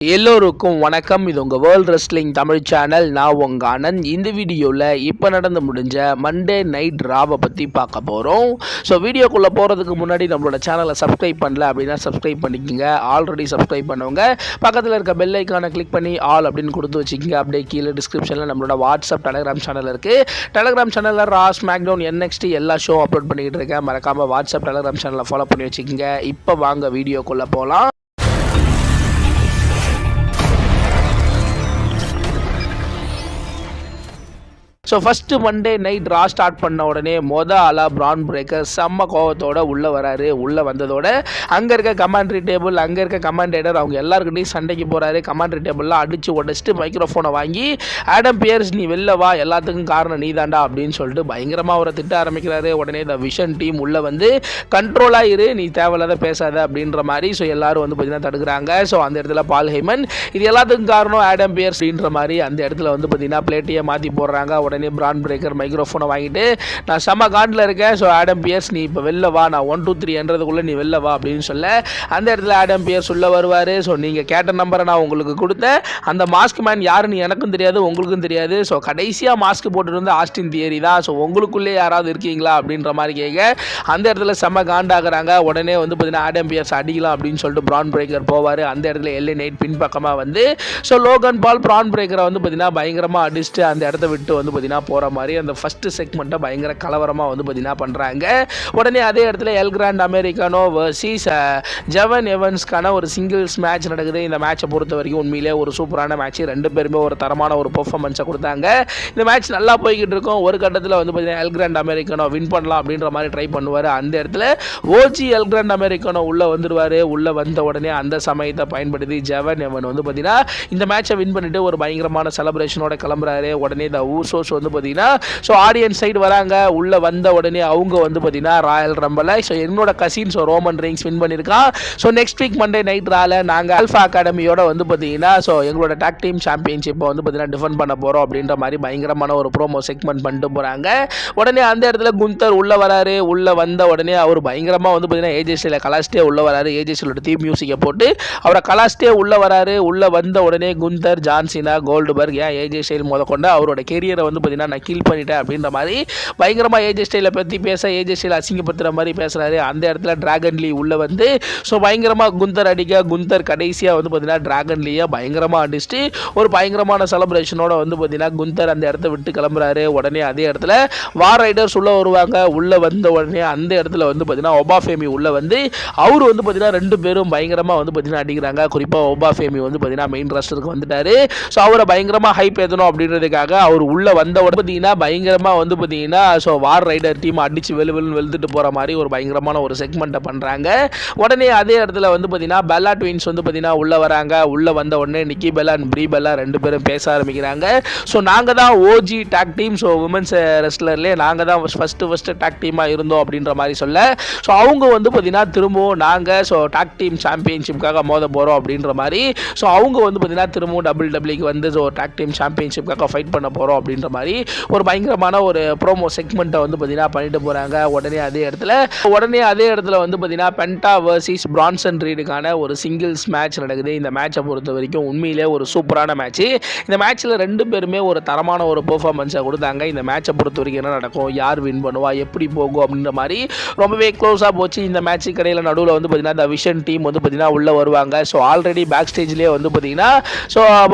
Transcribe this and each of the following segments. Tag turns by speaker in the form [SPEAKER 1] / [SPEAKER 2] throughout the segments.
[SPEAKER 1] எல்லோருக்கும் வணக்கம். இது உங்கள் வேர்ல்ட் ரெஸ்லிங் தமிழ் சேனல். நான் உங்கள் ஆனந்த். இந்த வீடியோவில் இப்போ நடந்து முடிஞ்ச மண்டே நைட் ராவை பற்றி பார்க்க போகிறோம். ஸோ வீடியோக்குள்ளே போகிறதுக்கு முன்னாடி நம்மளோட சேனலை சப்ஸ்கிரைப் பண்ணல அப்படின்னா சப்ஸ்கிரைப் பண்ணிக்கோங்க. ஆல்ரெடி சப்ஸ்கிரைப் பண்ணவங்க பக்கத்தில் இருக்க பெல் ஐக்கானை கிளிக் பண்ணி ஆல் அப்படின்னு கொடுத்து வச்சுக்கோங்க. அப்படியே கீழே டிஸ்கிரிப்ஷனில் நம்மளோட வாட்ஸ்அப் டெலகிராம் சேனல் இருக்குது. டெலகிராம் சேனலில் ரா, ஸ்மாக்டவுன், NXT எல்லா ஷோ அப்லோட் பண்ணிக்கிட்டு இருக்கேன். மறக்காமல் வாட்ஸ்அப் டெலகிராம் சேனலை ஃபாலோ பண்ணி வச்சுக்கோங்க. இப்போ வாங்க வீடியோக்குள்ளே போகலாம். ஸோ ஃபஸ்ட்டு மண்டே நைட் ரா ஸ்டார்ட் பண்ண உடனே ஆளாக பிரான் பிரேக்கர் செம்ம கோவத்தோடு உள்ளே வராரு. உள்ளே வந்ததோட அங்கே இருக்க கமாண்ட்ரி டேபிள், அங்கே இருக்க கமாண்டேட்டர் அவங்க எல்லாருக்கிட்டையும் சண்டைக்கு போகிறாரு. கமாண்ட்ரி டேபிள்லாம் அடித்து உடச்சிட்டு மைக்ரோஃபோனை வாங்கி ஆடம் பியர்ஸ் நீ வெளில வா, எல்லாத்துக்கும் காரணம் நீ தாண்டா அப்படின்னு சொல்லிட்டு பயங்கரமாக அவரை திட்ட ஆரம்பிக்கிறாரு. உடனே இந்த விஷன் டீம் உள்ளே வந்து கண்ட்ரோலாக இரு, நீ தேவையில்லாத பேசாத அப்படின்ற மாதிரி ஸோ எல்லாரும் வந்து பார்த்தீங்கன்னா தடுக்கிறாங்க. ஸோ அந்த இடத்துல பால் ஹேமன் இது எல்லாத்துக்கும் காரணம் ஆடம் பியர்ஸ் அப்படின்ற மாதிரி அந்த இடத்துல வந்து பார்த்தீங்கன்னா பிளேட்டையே மாற்றி போடுறாங்க. உடனே பிரான் பிரேக்கர் மைக்ரோஃபோனை வாங்கிட்டு நான் செம்ம காண்டில் இருக்கேன், ஸோ ஆடம் பியர்ஸ் நீ இப்போ வெளில வா, நான் 1 2 3 நீ வெளில வா அப்படின்னு சொல்ல அந்த இடத்துல ஆடம் பியர்ஸ் உள்ள வருவார். ஸோ நீங்கள் கேட்ட நம்பரை நான் உங்களுக்கு கொடுத்தேன், அந்த மாஸ்க் மேன் யாருன்னு எனக்கும் தெரியாது உங்களுக்கும் தெரியாது, ஸோ கடைசியாக மாஸ்க் போட்டுட்டு வந்து ஆஸ்டின் தியரி தான், ஸோ உங்களுக்குள்ளே யாராவது இருக்கீங்களா அப்படின்ற மாதிரி கேட்க அந்த இடத்துல செம்ம காண்டாகிறாங்க. உடனே வந்து பார்த்தீங்கன்னா ஆடம் பியர்ஸ் அடிக்கலாம் அப்படின்னு சொல்லிட்டு பிரான் பிரேக்கர் போவார். அந்த இடத்துல LA நைட் பின்பக்கமாக வந்து ஸோ லோகன் பால் பிரான் பிரேக்கரை வந்து பார்த்தீங்கன்னா பயங்கரமாக அடிச்சுட்டு அந்த இடத்த விட்டு வந்து பார்த்தீங்கன்னா போகிற மாதிரி அந்த ஃபஸ்ட்டு செக்மெண்ட்டை பயங்கர கலவரமாக வந்து பார்த்தீங்கன்னா பண்ணுறாங்க. உடனே அதே இடத்துல எல் கிராண்ட் அமெரிக்கானோ வர்சஸ் ஜெவன் எவன்ஸ்க்கான ஒரு சிங்கிள்ஸ் மேட்ச் நடக்குது. இந்த மேட்சை பொறுத்த வரைக்கும் உண்மையிலே ஒரு சூப்பரான மேட்ச். ரெண்டு பேருமே ஒரு தரமான ஒரு பெர்ஃபார்மன்ஸை கொடுத்தாங்க. இந்த மேட்ச் நல்லா போய்கிட்டு இருக்கும். ஒரு கட்டத்தில் வந்து பார்த்தீங்கன்னா எல் கிராண்ட் அமெரிக்கானோ வின் பண்ணலாம் அப்படின்ற மாதிரி ட்ரை பண்ணுவார். அந்த இடத்துல ஓஜி எல் கிராண்ட் அமெரிக்கானோ உள்ளே வந்துடுவார். உள்ளே வந்த உடனே அந்த சமயத்தை பயன்படுத்தி ஜெவன் எவன் வந்து பார்த்தீங்கன்னா இந்த மேட்சை வின் பண்ணிட்டு ஒரு பயங்கரமான செலிப்ரேஷனோட கிளம்புறாரு. உடனே இந்த ஊசோஸ் வந்து பார்த்தீங்கன்னா ஸோ ஆடியன்ஸ் சைடு வராங்க. உள்ளே வந்த உடனே அவங்க வந்து பார்த்தீங்கன்னா ராயல் ரம்பலை ஸோ என்னோட cousin so Roman Reigns win பண்ணியிருக்கான். So next week Monday night ரால நாங்கள் ஆல்ஃபா அகாடமியோட வந்து பார்த்தீங்கன்னா ஸோ எங்களோட டாக் டீம் சாம்பியன்ஷிப்பை வந்து பார்த்தீங்கன்னா டிஃபெண்ட் பண்ண போகிறோம் அப்படின்ற மாதிரி பயங்கரமான ஒரு ப்ரோமோ செக்மெண்ட் பண்ணிட்டு போகிறாங்க. உடனே அந்த இடத்துல குந்தர் உள்ளே வராரு. உள்ளே வந்த உடனே அவர் பயங்கரமாக வந்து பார்த்தீங்கன்னா ஏஜேஸ்டியில் கலாஸ்டே உள்ளே வராரு. ஏஜேஸ்டியோட தீம் மியூசிக்கை போட்டு அவரை கலாஸ்டே உள்ளே வராரு. உள்ளே வந்த உடனே குந்தர், ஜான்சினா, கோல்டுபர்க் ஏன் ஏஜே ஸ்டைல் முதற்கொண்டு அவரோட கெரியரை வந்து பார்த்தீங்கன்னா நான் கில் பண்ணிட்டேன் அப்படின்ற மாதிரி பயங்கரமாக ஏஜே ஸ்டைலை பற்றி பேச ஏஜே ஸ்டைல் அசிங்கப்படுத்துகிற மாதிரி பேசுகிறாரு. அந்த இடத்துல டிராகன் லீ உள்ளே வந்து ஸோ பயங்கரமாக குந்தர் அடிக்க குந்தர் கடைசியாக வந்து பார்த்தீங்கன்னா டிராகன் லீயை பயங்கரமாக அடிச்சுட்டு ஒரு பயங்கரமான செலிப்ரேஷனோட வந்து பார்த்தீங்கன்னா குந்தர் அந்த இடத்த விட்டு கிளம்புறாரு. உடனே அதே இடத்துல வார் ரைடர்ஸ் உள்ளே வருவாங்க. உள்ளே வந்த உடனே அந்த இடத்துல வந்து பார்த்தீங்கன்னா ஒபாஃபேமி உள்ளே வந்து அவர் வந்து பார்த்தீங்கன்னா ரெண்டு பேரும் பயங்கரமாக வந்து பார்த்தீங்கன்னா அடிக்கிறாங்க. குறிப்பாக ஒபாஃபேமி வந்து பார்த்தீங்கன்னா மெயின் ராஸ்டருக்கு வந்துட்டாரு. ஸோ அவரை பயங்கரமாக ஹைப் ஏற்றணும் அப்படின்றதுக்காக அவர் உள்ளே வந்த உடனே பார்த்தீங்கன்னா பயங்கரமாக வந்து பார்த்தீங்கன்னா ஸோ வார் ரைடர் டீம் அடித்து வெளுத்துட்டு போகிற மாதிரி ஒரு பயங்கரமான ஒரு செக்மெண்ட்டை பண்ணுறாங்க. உடனே அதே இடத்துல வந்து பார்த்தீங்கன்னா பெல்லா ட்வின்ஸ் வந்து பார்த்தீங்கன்னா உள்ளே வராங்க. உள்ளே வந்த உடனே Nikki Bella and Brie Bella ரெண்டு பேரும் பேச ஆரம்பிக்கிறாங்க. ஸோ நாங்கள் தான் OG tag team, so women's ரெஸ்லர்லேயே நாங்கள் தான் ஃபஸ்ட்டு டாக் டீமாக இருந்தோம் அப்படின்ற மாதிரி சொல்ல ஸோ அவங்க வந்து பார்த்தீங்கன்னா திரும்பவும் நாங்கள் ஸோ டாக் டீம் சாம்பியன்ஷிப்காக மோத போகிறோம் அப்படின்ற மாதிரி ஸோ அவங்க வந்து பார்த்தீங்கன்னா திரும்பவும் டபிள்யூக்கு வந்து ஸோ டாக் டீம் சாம்பியன்ஷிப்காக ஃபைட் பண்ண போகிறோம் அப்படின்ற மாதிரி ஒரு பயங்கரமான ஒரு ப்ரோமோ செக்மெண்ட்டை வந்து பார்த்தீங்கன்னா பண்ணிட்டு போகிறாங்க. உடனே அதே இடத்துல வந்து பார்த்தீங்கன்னா பென்டா வர்சஸ் பிரான்சன் ரீடுக்கான ஒரு சிங்கிள்ஸ் மேட்ச் நடக்குது. இந்த மேட்சை பொறுத்த வரைக்கும் உண்மையிலே ஒரு சூப்பரான மேட்ச். இந்த மேட்ச்சில் ரெண்டு பேருமே ஒரு தரமான ஒரு பெர்ஃபார்மன்ஸை கொடுத்தாங்க. இந்த மேட்சை பொறுத்த வரைக்கும் என்ன நடக்கும், யார் வின் பண்ணுவா, எப்படி போகும் அப்படின்ற மாதிரி ரொம்பவே க்ளோஸாக போச்சு. இந்த மேட்ச்சு கடையில் நடுவில் வந்து பார்த்தீங்கன்னா இந்த விஷன் டீம் வந்து பார்த்தீங்கன்னா உள்ளே வருவாங்க. ஸோ ஆல்ரெடி பேக் ஸ்டேஜ்லேயே வந்து பார்த்தீங்கன்னா ஸோ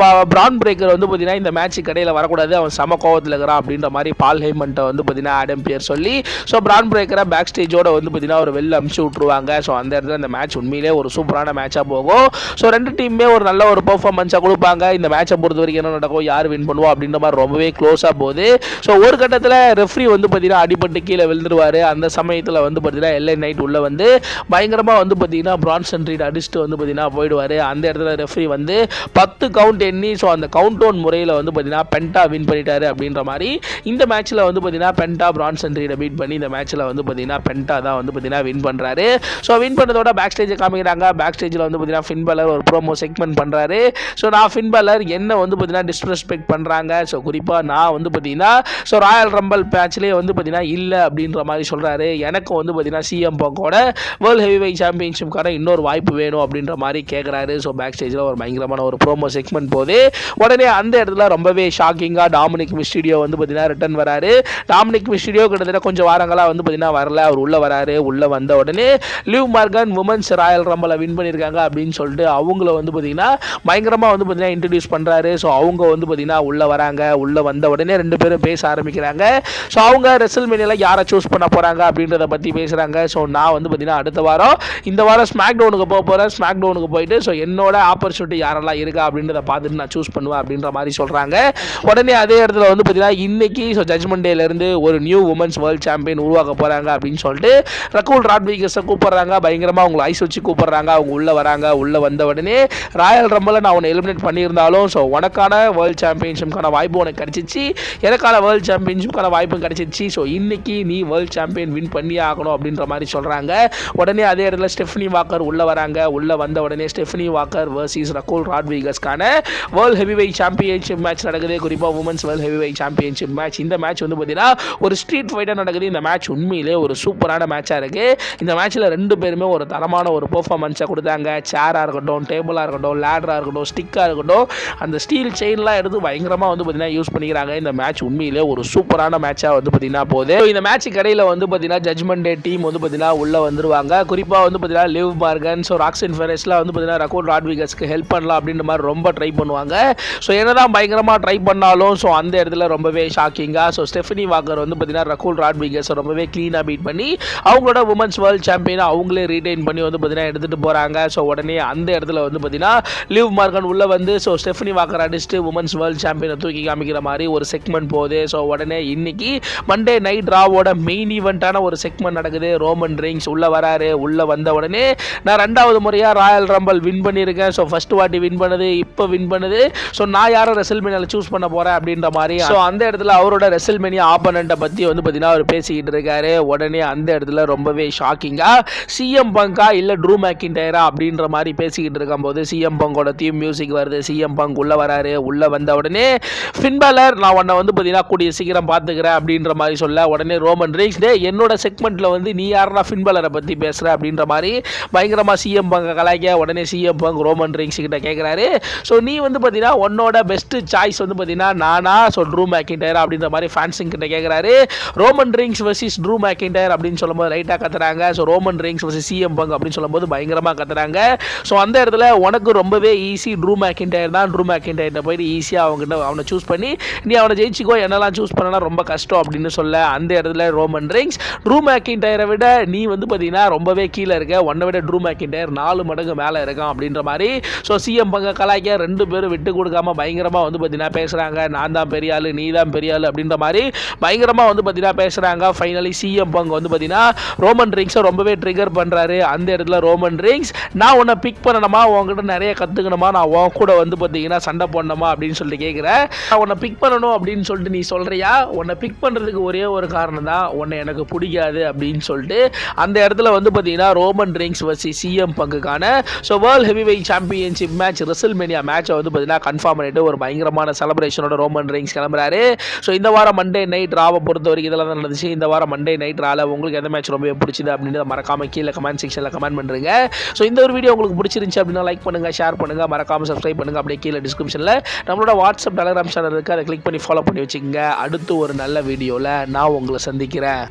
[SPEAKER 1] பிரான் பிரேக்கர் வந்து பார்த்தீங்கன்னா இந்த மேட்ச்சு கடையில் வரக்கூடாது, அவன் சம கோவத்தில் இருக்கிறான் அப்படின்ற மாதிரி பால் ஹேமன்ட்டை வந்து பார்த்தீங்கன்னா ஆடம் பியர் சொல்லி ஸோ பிரான் பிரேக்கரை பேக் ஸ்டேஜோட வந்து பார்த்தீங்கன்னா ஒரு வெளில அமுச்சு விட்ருவாங்க. ஸோ அந்த இடத்துல இந்த மேட்ச் உண்மையிலே ஒரு சூப்பரான மேட்சாக போகும். ஸோ ரெண்டு டீமுமே ஒரு நல்ல ஒரு பெர்ஃபார்மன்ஸாக கொடுப்பாங்க. இந்த மேட்சை பொறுத்த வரைக்கும் என்ன நடக்கும், யார் வின் பண்ணுவோம் அப்படின்ற மாதிரி ரொம்பவே க்ளோஸாக போகுது. ஸோ ஒரு கட்டத்தில் ரெஃப்ரி வந்து பார்த்தீங்கன்னா அடிபட்டு கீழே விழுந்துருவார். அந்த சமயத்தில் வந்து பார்த்தீங்கன்னா LA நைட் உள்ள வந்து பயங்கரமாக வந்து பார்த்தீங்கன்னா பிரான்சன் ரீட் அடிச்சுட்டு வந்து பார்த்தீங்கன்னா போயிடுவார். அந்த இடத்துல ரெஃப்ரி வந்து 10 கவுண்ட் எண்ணி ஸோ அந்த கவுண்ட் டவுன் முறையில் வந்து பார்த்தீங்கன்னா பென்டா வின் பண்ணிட்டாரு அப்படின்னு அப்படின்ற மாதிரி இந்த மேட்ச்சில் வந்து பார்த்தீங்கன்னா பென்டா பிரான்சன் ரீடை பீட் பண்ணி இந்த மேட்ச்சில் வந்து பார்த்தீங்கன்னா பென்டா தான் வந்து பார்த்தீங்கன்னா வின் பண்ணுறாரு. ஸோ வின் பண்ணதோட பேக் ஸ்டேஜை காமிக்கிறாங்க. பேக் ஸ்டேஜில் வந்து பார்த்தீங்கன்னா ஃபின் பலர் ஒரு ப்ரோமோ செக்மெண்ட் பண்ணுறாரு. ஸோ நான் ஃபின் பலர் என்ன வந்து பார்த்தீங்கன்னா டிஸ்ரெஸ்பெக்ட் பண்ணுறாங்க. ஸோ குறிப்பாக நான் வந்து பார்த்தீங்கன்னா ஸோ ராயல் ரம்பிள் மேட்ச்லேயே வந்து பார்த்தீங்கன்னா இல்லை அப்படின்ற மாதிரி சொல்கிறாரு. எனக்கு வந்து பார்த்தீங்கன்னா சிஎம் பங்கோட வேர்ல்டு ஹெவிவெயிட் சாம்பியன்ஷிப்கான இன்னொரு வாய்ப்பு வேணும் அப்படின்ற மாதிரி கேட்குறாரு. ஸோ பேக் ஸ்டேஜில் ஒரு பயங்கரமான ஒரு ப்ரோமோ செக்மெண்ட் போகுது. உடனே அந்த இடத்துல ரொம்பவே ஷாக்கிங்காக டாமினிக் மிஸ்டீரியோ வந்து பார்த்தீங்கன்னா ரிட்டர்ன் வராரு. டாமினிக் மிஸ்டீரியோ கிட்டத்தட்ட கொஞ்சம் வாரங்களாக வந்து பார்த்தீங்கன்னா வரல. அவர் உள்ளே வராரு. உள்ளே வந்த உடனே லிவ் மார்கன் உமன்ஸ் ராயல் ரம்பிளை வின் பண்ணியிருக்காங்க அப்படின்னு சொல்லிட்டு அவங்கள வந்து பார்த்தீங்கன்னா பயங்கரமாக வந்து பார்த்தீங்கன்னா இன்ட்ரடியூஸ் பண்ணுறாரு. ஸோ அவங்க வந்து பார்த்தீங்கன்னா உள்ளே வராங்க. உள்ளே வந்த உடனே ரெண்டு பேரும் பேச ஆரம்பிக்கிறாங்க. ஸோ அவங்க ரெசல்மேனியாவில் யாரை சூஸ் பண்ண போகிறாங்க அப்படின்றத பற்றி பேசுகிறாங்க. ஸோ நான் வந்து பார்த்தீங்கன்னா அடுத்த வாரம் இந்த வாரம் ஸ்மாக் டவுனுக்கு போக போகிறேன். ஸ்மாக் டவுனுக்கு போயிட்டு ஸோ என்னோட ஆப்பர்ச்சுனிட்டி யாரெல்லாம் இருக்கா அப்படின்றத பார்த்துட்டு நான் சூஸ் பண்ணுவேன் அப்படின்ற மாதிரி சொல்கிறாங்க. உடனே அதே இடத்துல வந்து பார்த்தீங்கன்னா இன்னைக்கு ஸோ ஜட்ஜ்மெண்ட் டேலேருந்து ஒரு நியூ உமன்ஸ் வேர்ல்டு சாம்பியன் உருவாக்க போகிறாங்க அப்படின்னு சொல்லிட்டு ரகூல் ராட்விகஸை கூப்பிட்றாங்க. பயங்கரமாக அவங்களை ஐஸ் வச்சு கூப்பிட்றாங்க. அவங்க உள்ளே வராங்க. உள்ளே வந்த உடனே ராயல் ரம்பிளை நான் உன்னை எலிமினேட் பண்ணியிருந்தாலும் ஸோ உனக்கான வேர்ல்டு சாம்பியன்ஷிப்கான வாய்ப்பு உனக்கு கிடச்சிச்சு. எனக்கான வேர்ல்டு சாம்பியன்ஷிப்கான வாய்ப்பும் கிடச்சிச்சு. ஸோ இன்னைக்கு நீ வேர்ல்டு சாம்பியன் வின் பண்ணி ஆகணும் அப்படின்ற மாதிரி சொல்கிறாங்க. உடனே அதே இடத்துல ஸ்டெஃபனி வாக்கர் உள்ளே வராங்க. உள்ளே வந்த உடனே ஸ்டெஃபனி வாக்கர் வர்சஸ் ரகூல் ராட்விகஸ்க்கான வேர்ல்டு ஹெவிவெயிட் சாம்பியன்ஷிப் மேட்ச் நடக்குது. குறிப்பாக women's world heavyweight championship match. இந்த மேட்ச் வந்து பார்த்தீங்கன்னா ஒரு ஸ்ட்ரீட் ஃபைட்டாக நடக்குது. இந்த மேட்ச் உண்மையிலே ஒரு சூப்பரான மேட்சாக இருக்குது. இந்த மேட்ச்சில் ரெண்டு பேருமே ஒரு தரமான ஒரு பெர்ஃபார்மன்ஸை கொடுத்தாங்க. சேராக இருக்கட்டும், டேபிளாக இருக்கட்டும், லேடராக இருக்கட்டும், ஸ்டிக்காக இருக்கட்டும், அந்த ஸ்டீல் செயின்லாம் எடுத்து பயங்கரமாக வந்து பார்த்தீங்கன்னா யூஸ் பண்ணிக்கிறாங்க. இந்த மேட்ச் உண்மையிலே ஒரு சூப்பரான மேட்சாக வந்து பார்த்தீங்கன்னா போகுது. இந்த மேட்ச் கடையில் வந்து பார்த்தீங்கன்னா ஜட்ஜ்மெண்ட் டே டீம் வந்து பார்த்தீங்கன்னா உள்ளே வந்துருவாங்க. குறிப்பாக வந்து பார்த்தீங்கன்னா லிவ் மார்கன், ஸோ ராக்ஸின் ஃபெரஸ்லாம் வந்து பார்த்தீங்கன்னா ரகூல் ராட்விகஸ்க்கு ஹெல்ப் பண்ணலாம் அப்படின்ற மாதிரி ரொம்ப ட்ரை பண்ணுவாங்க. ஸோ என்னதான் பயங்கரமாக ட்ரை பண்ணாலும் ஸோ அந்த இடத்துல ரொம்பவே ஷாக்கிங்காக ஸோ ஸ்டெஃபனி வாக்கர் வந்து பார்த்தீங்கன்னா ரகூல் ராட்விகஸ் ரொம்பவே க்ளீனாக பீட் பண்ணி அவங்களோட உமன்ஸ் வேர்ல்டு சாம்பியனை அவங்களே ரீடைன் பண்ணி வந்து பார்த்தீங்கன்னா எடுத்துகிட்டு போகிறாங்க. ஸோ உடனே அந்த இடத்துல வந்து பார்த்தீங்கன்னா லிவ் மார்கன் உள்ளே வந்து ஸோ ஸ்டெஃபனி வாக்கர் அடிச்சுட்டு உமன்ஸ் வேர்ல்டு சாம்பியனை தூக்கி காமிக்கிற மாதிரி ஒரு செக்மெண்ட் போகுது. ஸோ உடனே இன்னைக்கு மண்டே நைட் ராவோட மெயின் ஈவெண்ட்டான ஒரு செக்மெண்ட் நடக்குது. ரோமன் ரெயின்ஸ் உள்ளே வராரு. உள்ளே வந்த உடனே நான் ரெண்டாவது முறையாக ராயல் ரம்பிள் வின் பண்ணியிருக்கேன். ஸோ ஃபர்ஸ்ட் வாட்டி வின் பண்ணது, இப்போ வின் பண்ணுது. ஸோ நான் யாரை ரெசல்மேனியாவில் சூஸ் பண்ண போகிறேன் அப்படின்ற மாதிரி ஸோ அந்த இடத்துல அவரோட ரெசல்மேனியா ஆப்பனண்ட்டை பற்றி வந்து பார்த்தீங்கன்னா அவர் பேசிக்கிட்டு இருக்காரு. உடனே அந்த இடத்துல ரொம்பவே ஷாக்கிங்காக சிஎம் பங்கா இல்லை ட்ரூ மேக்கின்டைரா அப்படின்ற மாதிரி பேசிக்கிட்டு இருக்கும்போது சிஎம் பங்கோட தீம் மியூசிக் வருது. சிஎம் பங்க் உள்ளே வராரு. உள்ளே வந்த உடனே ஃபின் பலர் நான் உன்னை வந்து பார்த்தீங்கன்னா கூடிய சீக்கிரம் பார்த்துக்கிறேன் அப்படின்ற மாதிரி சொல்ல உடனே ரோமன் ரெயின்ஸ் என்னோட செக்மெண்ட்டில் வந்து நீ யாரா ஃபின் பலரை பற்றி பேசுகிற அப்படின்ற மாதிரி பயங்கரமாக சிஎம் பங்கை கலாய்க்க உடனே சிஎம் பங்க் ரோமன் ரெயின்ஸ் கிட்ட கேட்குறாரு. ஸோ நீ வந்து பார்த்தீங்கன்னா உன்னோட பெஸ்ட்டு சாய்ஸ் வந்து பார்த்தீங்கன்னா நானா ஸோ ட்ரூ மேக்கின்டைர் அப்படின்ற மாதிரி ஃபேன்ஸிங் கிட்ட கேட்குறாரு. ரோமன் ரெயின்ஸ் வர்சஸ் ட்ரூ மேக்கின்டைர் அப்படின்னு சொல்லும்போது லைட்டாக கத்துறாங்க. So Roman Reigns versus CM bunk அப்படின்னு சொல்லும்போது பயங்கரமாக கத்துறாங்க. ஸோ அந்த இடத்துல உனக்கு ரொம்பவே ஈஸி ட்ரூ மேக்கின்டைர் தான். ட்ரூ மேக்கின்டைர்ட்ட போயிட்டு ஈஸியாக அவனை சூஸ் பண்ணி நீ அவனை ஜெயிச்சிக்கோ, என்னெல்லாம் சூஸ் பண்ணனா ரொம்ப கஷ்டம் அப்படின்னு சொல்ல அந்த இடத்துல ரோமன் ரெயின்ஸ் ட்ரூ மேக்கின்டைரை விட நீ வந்து பார்த்தீங்கன்னா ரொம்பவே கீழே இருக்க, உன்னை விட ட்ரூ மேக்கின்டைர் 4 மடங்கு மேலே இருக்கான் அப்படின்ற மாதிரி ஸோ சிஎம் பங்க கலாய்க்க ரெண்டு பேரும் விட்டு கொடுக்காம பயங்கரமாக வந்து பார்த்தீங்கன்னா பேசுகிறாங்க. நான் தான் பெரிய ஆள், நீ தான் பெரிய ஆள் அப்படின்ற மாதிரி பயங்கரமாக வந்து பார்த்தீங்கன்னா பேசுகிறாங்க. ஃபைனலி சிஎம் பங்க் வந்து பார்த்தீங்கன்னா ரோமன் ரெயின்ஸை ரொம்பவே ட்ரிகர் பண்ணுறாரு. அந்த இடத்துல ரோமன் ரெயின்ஸ் நான் உன்னை பிக் பண்ணணுமா, உங்ககிட்ட நிறைய கற்றுக்கணுமா, நான் உன் கூட வந்து பார்த்தீங்கன்னா சண்டை போடணுமா அப்படின்னு சொல்லிட்டு கேட்குறேன். நான் உன்னை பிக் பண்ணணும் அப்படின்னு சொல்லிட்டு நீ சொல்கிறியா? உன்னை பிக் பண்ணுறதுக்கு ஒரே ஒரு காரணம் தான், உன்னை எனக்கு பிடிக்காது அப்படின்னு சொல்லிட்டு அந்த இடத்துல வந்து பார்த்தீங்கன்னா ரோமன் ரெயின்ஸ் வர்சஸ் சிஎம் பங்குக்கான so world heavyweight championship match WrestleMania மேட்சை வந்து பார்த்தீங்கன்னா கன்ஃபார்ம் பண்ணிட்டு ஒரு பயங்கரமான செலிப்ரேஷனோட ரோமன் ரெயின்ஸ் கிளம்புறாரு. ஸோ இந்த வாரம் மண்டே நைட் ராவை பொறுத்த வரைக்கும் இதெல்லாம் தான் நடந்துச்சு. இந்த வாரம் மண்டே நைட் ரால உங்களுக்கு எந்த மேட்ச் ரொம்ப பிடிச்சது அப்படின்னு மறக்காம கீழே கமெண்ட் செக்ஷனில் கமெண்ட் பண்ணுறீங்க. ஸோ இந்த ஒரு வீடியோ உங்களுக்கு பிடிச்சிருந்துச்சு அப்படின்னா லைக் பண்ணுங்கள், ஷேர் பண்ணுங்கள், மறக்காம சப்ஸ்கிரைப் பண்ணுங்கள். அப்படியே கீழே டிஸ்கிரிப்ஷனில் நம்மளோட வாட்ஸ்அப் டெலிகிராம் சேனல் இருக்குது, அதை கிளிக் பண்ணி ஃபாலோ பண்ணி வச்சுக்கோங்க. அடுத்து ஒரு நல்ல வீடியோவில் நான் உங்களை சந்திக்கிறேன்.